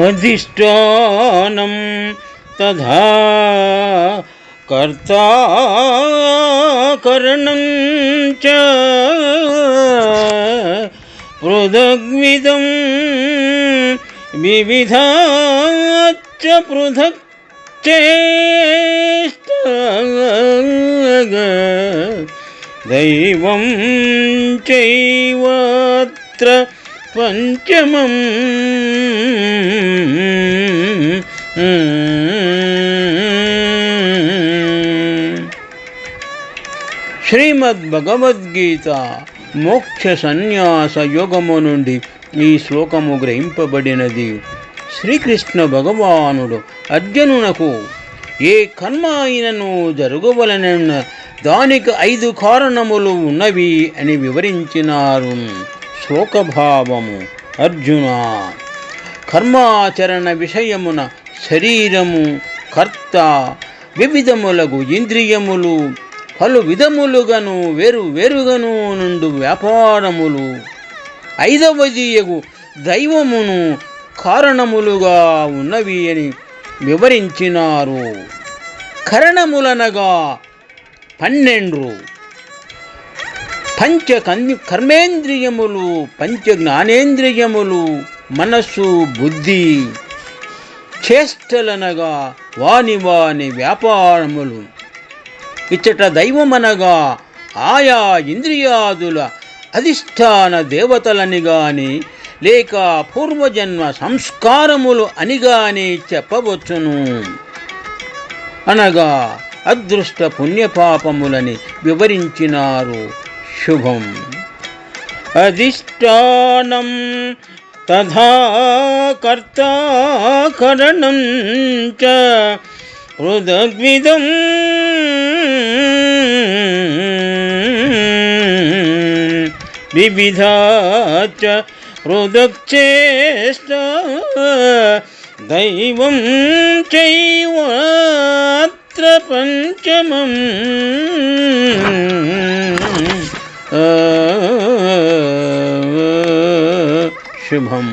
అధిష్టానం తథా కర్తా కరణం చ పృథగ్విదం వివిధాచ్చ పృథక్ చేష్ట దైవం చైవత్ర పంచమం. శ్రీమద్భగవద్గీత మోక్ష సన్యాస యోగము నుండి ఈ శ్లోకము గ్రహింపబడినది. శ్రీకృష్ణ భగవానుడు అర్జునునకు ఏ కర్మ అయినను జరగవలనన్న దానికి 5 కారణములు ఉన్నవి అని వివరించినారు. శ్లోకభావము: అర్జున, కర్మాచరణ విషయమున శరీరము కర్త, వివిధములకు ఇంద్రియములు, పలు విధములుగాను వేరుగాను నుండు వ్యాపారములు, 5వది దైవమును కారణములుగా ఉన్నవి అని వివరించినారు. కరణములనగా 12, పంచ కర్మేంద్రియములు, పంచ జ్ఞానేంద్రియములు, మనస్సు, బుద్ధి. చేష్టలనగా వాని వ్యాపారములు. ఇచ్చట దైవమనగా ఆయా ఇంద్రియాదుల అధిష్టాన దేవతలని గాని లేక పూర్వజన్మ సంస్కారములు అని గాని చెప్పవచ్చును. అనగా అదృష్ట పుణ్యపాపములని వివరించినారు. శుభం. అధిష్టానం తథా కర్తా కరణం చ పృథగ్విదం వివిధాచ్చ పృథక్ చేష్ట దైవం చైవత్ర పంచమం. శుభం.